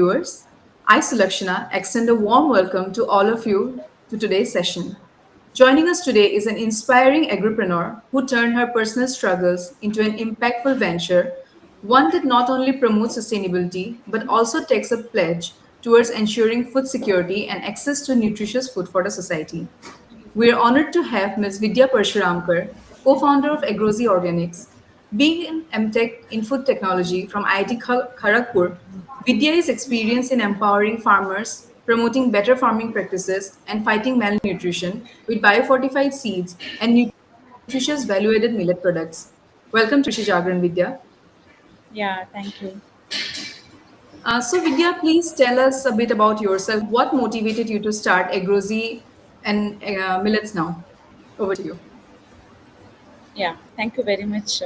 viewers. I, Sulakshana, extend a warm welcome to all of you to today's session. Joining us today is an inspiring agripreneur who turned her personal struggles into an impactful venture, one that not only promotes sustainability but also takes a pledge towards ensuring food security and access to nutritious food for the society. We are honored to have Ms. Vidya Parshuramkar, co-founder of Agrozi Organics. Being an MTech in food technology from IIT Kharagpur, Vidya is experienced in empowering farmers, promoting better farming practices, and fighting malnutrition with biofortified seeds and nutritious value-added millet products. Welcome to Krishi Jagran, Vidya. Yeah, thank you. So, Vidya, please tell us a bit about yourself. What motivated you to start Agrozi and Millets now? Over to you. Yeah, thank you very much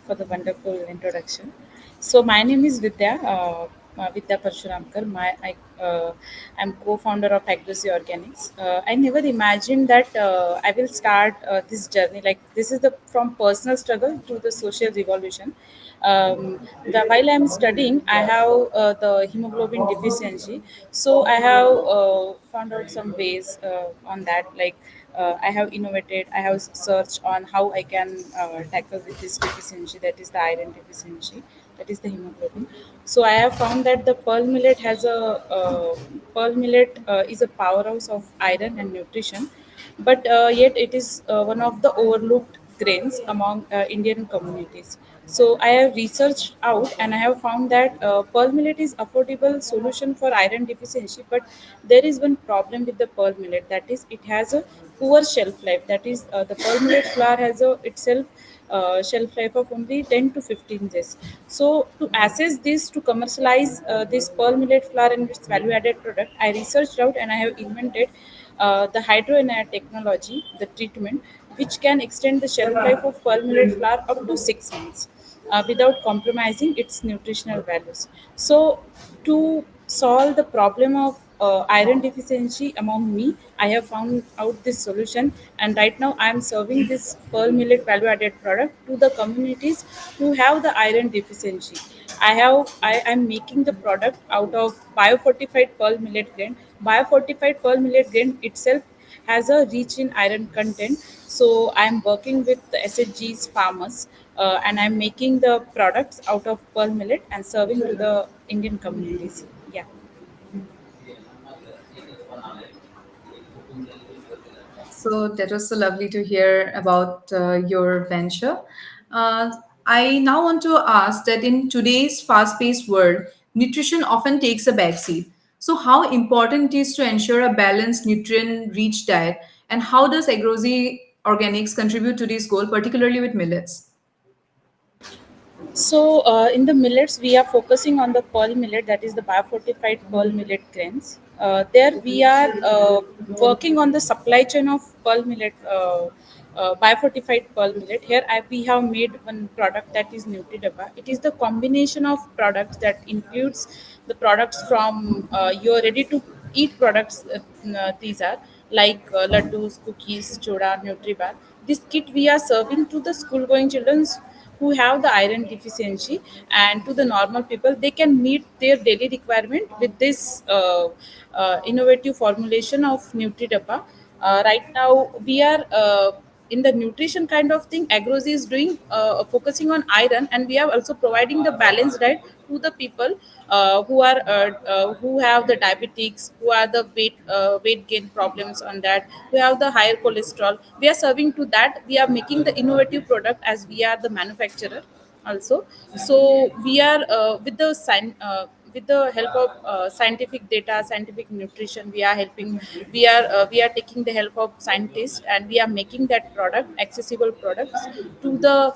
for the wonderful introduction. So my name is Vidya Parshuramkar. I'm co-founder of Aggressy Organics. I never imagined that I will start this journey. Like this is the from personal struggle to the social revolution. While I'm studying, I have the hemoglobin deficiency. So I have found out some ways on that. I have innovated, I have searched on how I can tackle with this deficiency, that is the iron deficiency, that is the hemoglobin. So I have found that the pearl millet is a powerhouse of iron and nutrition, but yet it is one of the overlooked grains among Indian communities. So I have researched out and I have found that pearl millet is affordable solution for iron deficiency, but there is one problem with the pearl millet, that is it has a poor shelf life. That is the pearl millet flour has a itself shelf life of only 10 to 15 days. So to assess this, to commercialize this pearl millet flour and its value added product, I researched out and I have invented the hydroenair technology, the treatment, which can extend the shelf life of pearl millet flour up to 6 months without compromising its nutritional values. So, to solve the problem of iron deficiency among me, I have found out this solution, and right now I am serving this pearl millet value added product to the communities who have the iron deficiency. I am making the product out of biofortified pearl millet grain. Biofortified pearl millet grain itself has a rich in iron content. So I'm working with the SHG's farmers, and I'm making the products out of pearl millet and serving to the Indian communities. Yeah. So that was so lovely to hear about your venture. Uh, I now want to ask that in today's fast paced world, nutrition often takes a backseat. So, how important it is to ensure a balanced, nutrient rich diet, and how does Agrozi Organics contribute to this goal, particularly with millets? So in the millets, we are focusing on the pearl millet, that is the biofortified pearl millet grains. There we are working on the supply chain of pearl millet, biofortified pearl millet. Here we have made one product that is Nutridaba. It is the combination of products that includes the products from your ready to eat products. These are like laddus, cookies, choda, Nutribar. This kit we are serving to the school going children who have the iron deficiency, and to the normal people they can meet their daily requirement with this innovative formulation of Nutridabba. Right now we are in the nutrition kind of thing. Agrozi is doing focusing on iron, and we are also providing the balanced diet to the people who have the diabetics, who are the weight gain problems on that, who have the higher cholesterol. We are serving to that. We are making the innovative product as we are the manufacturer also. So we are with the help of scientific data, scientific nutrition, we are helping. We are taking the help of scientists, and we are making that product accessible products to the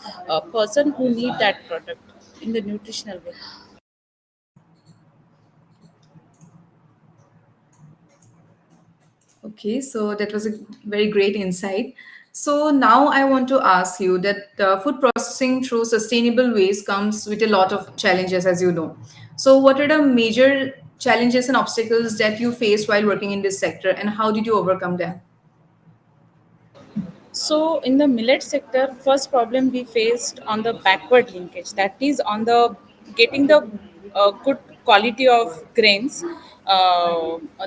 person who need that product in the nutritional way. Okay, so that was a very great insight. So now I want to ask you that food processing through sustainable ways comes with a lot of challenges, as you know. So, what are the major challenges and obstacles that you faced while working in this sector, and how did you overcome them? So, in the millet sector, first problem we faced on the backward linkage, that is on the getting the good quality of grains.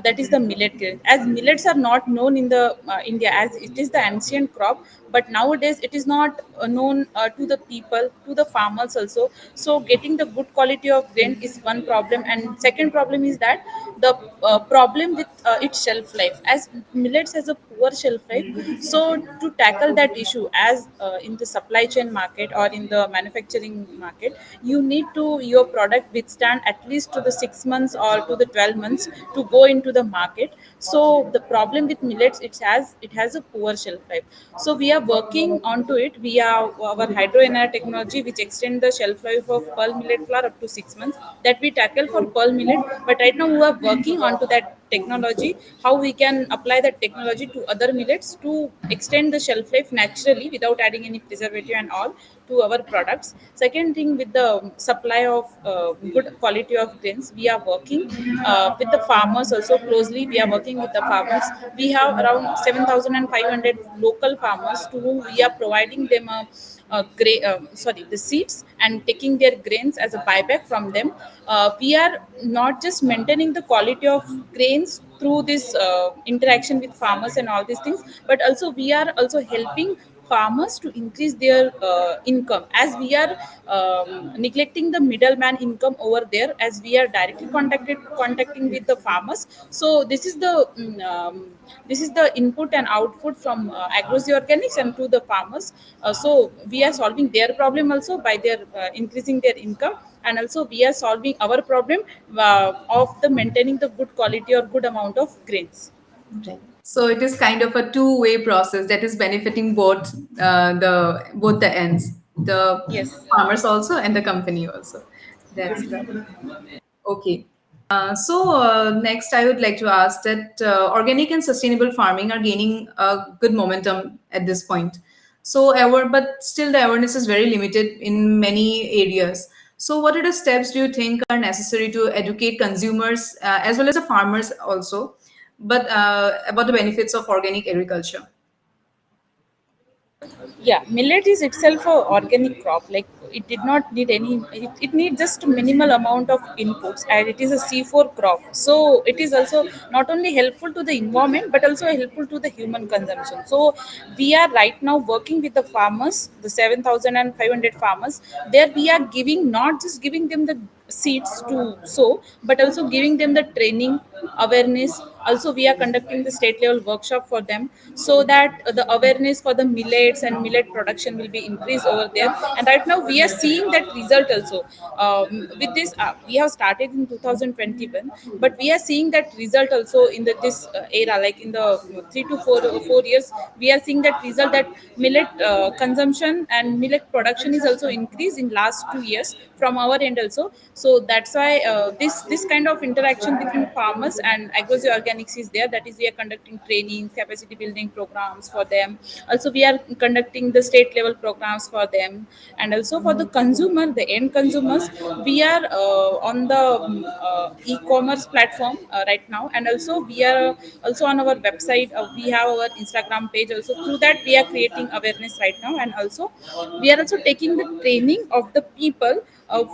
That is the millet grain. As millets are not known in the India, as it is the ancient crop, but nowadays it is not known to the people, to the farmers also. So getting the good quality of grain is one problem, and second problem is that the problem with its shelf life, as millets has a poor shelf life. So to tackle that issue, as in the supply chain market or in the manufacturing market, you need to your product withstand at least to the 6 months or to the 12 months to go into the market. So the problem with millets, it has a poor shelf life. So we are working onto it via our hydroener technology, which extend the shelf life of pearl millet flour up to 6 months, that we tackle for pearl millet. But right now we are working onto that technology, how we can apply that technology to other millets to extend the shelf life naturally without adding any preservative and all to our products. Second thing, with the supply of good quality of grains, we are working with the farmers also closely. We are working with the farmers. We have around 7,500 local farmers to whom we are providing them the seeds and taking their grains as a buyback from them. We are not just maintaining the quality of grains through this interaction with farmers and all these things, but also we are also helping farmers to increase their income, as we are neglecting the middleman income over there, as we are directly contacting with the farmers. So this is the input and output from Agrozy Organics and to the farmers. So we are solving their problem also by their increasing their income, and also we are solving our problem of the maintaining the good quality or good amount of grains. Right. So it is kind of a two-way process that is benefiting both the ends, the Yes. farmers also and the company also. That's right. Okay. Next, I would like to ask that organic and sustainable farming are gaining a good momentum at this point. But still the awareness is very limited in many areas. So, what are the steps do you think are necessary to educate consumers as well as the farmers also, but about the benefits of organic agriculture? Yeah, millet is itself a organic crop. Like, it did not need it needs just minimal amount of inputs, and it is a C4 crop. So it is also not only helpful to the environment but also helpful to the human consumption. So we are right now working with the farmers, the 7,500 farmers. There we are giving, not just giving them the seeds to sow, but also giving them the training, awareness. Also we are conducting the state level workshop for them, so that the awareness for the millets and millet production will be increased over there. And right now we are seeing that result also. With this we have started in 2021, but we are seeing that result also in this era, like in the 3 to 4 years. We are seeing that result, that millet consumption and millet production is also increased in last 2 years from our end also. So that's why this kind of interaction between farmers and Agrozy Organics is there. That is, we are conducting training, capacity building programs for them. Also we are conducting the state level programs for them. And also for the consumer, the end consumers, we are on the e-commerce platform right now. And also we are also on our website. We have our Instagram page also. Through that we are creating awareness right now. And also we are also taking the training of the people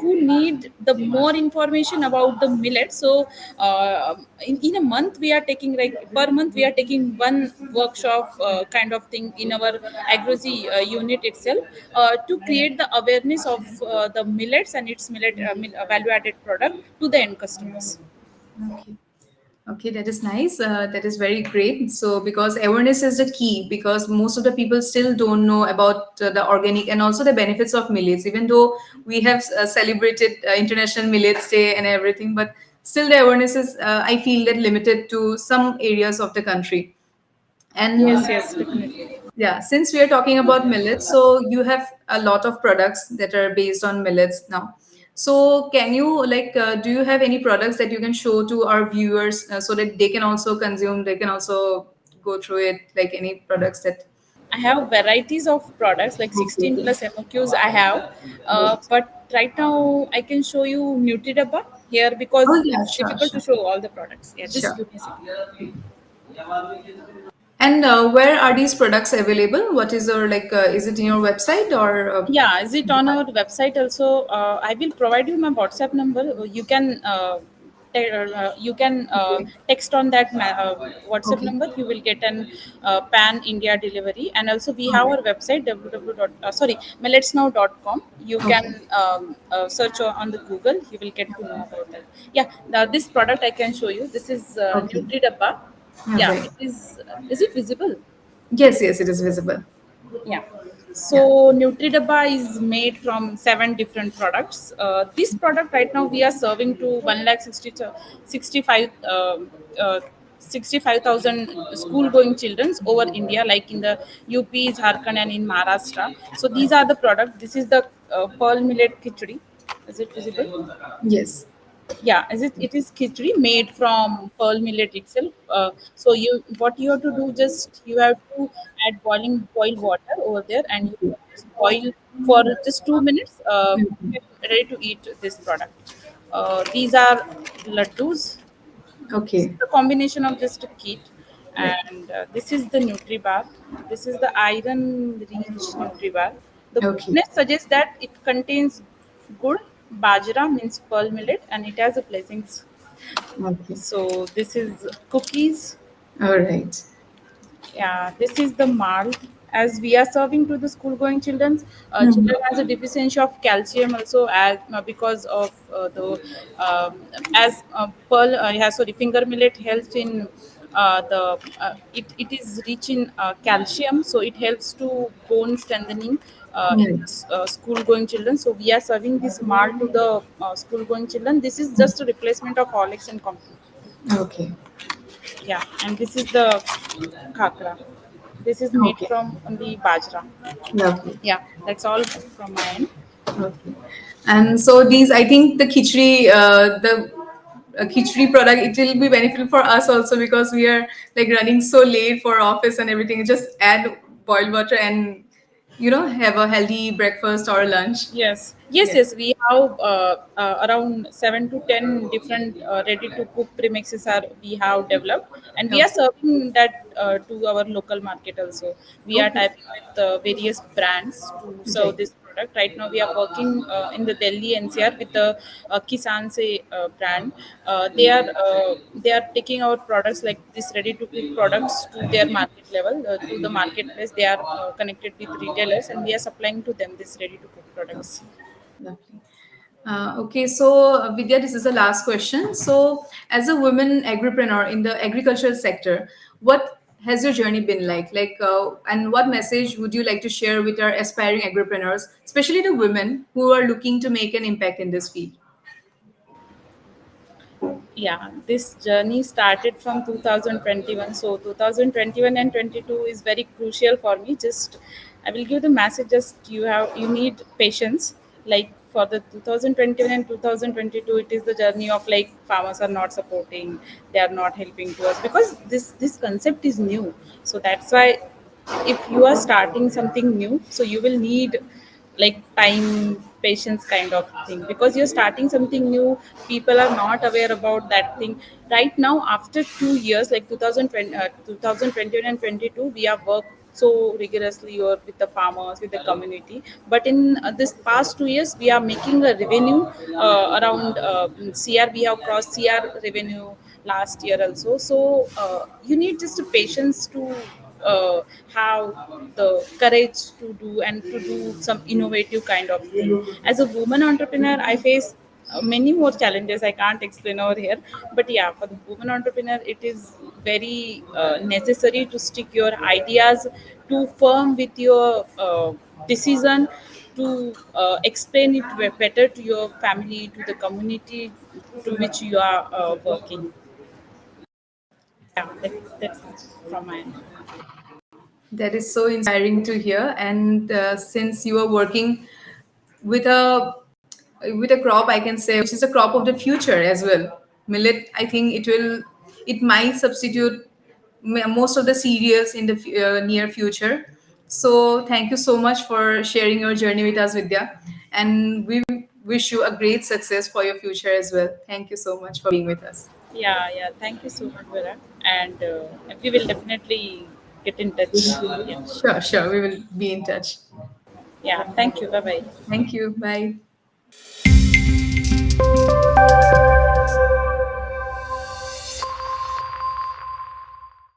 who need the more information about the millet. So in a month we are taking, like per month we are taking one workshop kind of thing in our Agrozy unit itself, to create the awareness of the millets and its value added product to the end customers. Okay. Okay, that is nice. That is very great. So, because awareness is the key, because most of the people still don't know about the organic and also the benefits of millets, even though we have celebrated International Millets Day and everything, but still the awareness is, I feel, that limited to some areas of the country. And Yes, yes, definitely. yeah, since we are talking about millets, so you have a lot of products that are based on millets now. So can you do you have any products that you can show to our viewers so that they can also consume, they can also go through it, like any products that. I have varieties of products, like Okay. 16 plus MOQs I have. Great. But right now I can show you Nutridabba here Oh because yeah, it's sure, difficult to sure, show all the products. Yeah, just sure. give me a second. And where are these products available? What is your like? Is it in your website or? Yeah, is it on our website also? I will provide you my WhatsApp number. You can Okay. text on that WhatsApp Okay. number. You will get an pan India delivery, and also we All have right. our website milletsnow.com. You Okay. can search on the Google. You will get to know about that. Yeah, now this product I can show you. This is Okay. NutriDabba. All Yeah, right. it is. Is it visible? Yes, yes, it is visible. Yeah. Yeah. So NutriDabba is made from seven different products. This product right now we are serving to 1 lakh 65 65,000 school going children over India, like in the UP, Jharkhand, and in Maharashtra. So these are the product. This is the pearl millet khichdi. Is it visible? Yes. Yeah, it is khichdi made from pearl millet itself. So you what you have to do, just you have to add boiled water over there, and you just boil for just 2 minutes. Mhm. Ready to eat this product. These are laddus. This is Okay. the combination of just a kit, Right. and this is the NutriBar. This is the iron-rich NutriBar. The Okay. booklet suggests that it contains good bajra, means pearl millet, and it has a blessings. Okay. So this is cookies. All right. Yeah, this is the mal. As we are serving to the school going children, Mhm. children has a deficiency of calcium also, as because of the as pearl sorry, finger millet helps in it is rich in calcium, so it helps to bone strengthening in Right. school going children. So we are serving this mal to the school going children. This is just a replacement of Horlicks and company. Okay. Yeah, and this is the khakra. This is made Okay. from the bajra. Lovely. Yeah, that's all from my end. Okay. And so these, I think the khichdi product, it will be beneficial for us also because we are like running so late for office and everything. Just add boiled water and have a healthy breakfast or lunch. Yes, yes, Yes. yes. We have around 7 to 10 different ready-to-cook premixes are we have developed, and we are Okay. serving that to our local market also. We are Okay. typing with various brands to serve Right. this product. Right now, we are working in the Delhi NCR with the Kisan Se brand. They are taking our products like this ready-to-cook products to their market level, to the marketplace. They are connected with retailers, and we are supplying to them this ready-to-cook products. Okay. Lovely. Okay, so Vidya, this is the last question. So, as a woman agripreneur in the agricultural sector, what has your journey been like? And what message would you like to share with our aspiring agripreneurs, especially the women who are looking to make an impact in this field? Yeah, this journey started from 2021. So 2021 and 22 is very crucial for me. Just I will give the message, just you need patience. Like for the 2021 and 2022, it is the journey of like farmers are not supporting, they are not helping to us because this concept is new. So that's why if you are starting something new, so you will need like time, patience kind of thing, because you're starting something new. People are not aware about that thing right now. After 2 years, like 2020, 2021 and 22, we have worked so rigorously or with the farmers, with the community. But in this past 2 years, we are making a revenue around CR. We have crossed CR revenue last year also. So you need just a patience to have the courage to do and to do some innovative kind of thing. As a woman entrepreneur, I face many more challenges I can't explain over here. But yeah, for the woman entrepreneur, it is very necessary to stick your ideas to firm with your decision, to explain it better to your family, to the community to which you are working. Yeah, that's from my end. That is so inspiring to hear. And since you are working with a crop, I can say, which is a crop of the future as well, millet, I think it might substitute most of the cereals in the near future. So thank you so much for sharing your journey with us, Vidya, and we wish you a great success for your future as well. Thank you so much for being with us. Yeah, yeah. Thank you so much, Vera. And we will definitely get in touch. Yeah. Sure, sure. We will be in touch. Yeah. Thank you. Bye bye. Thank you. Bye.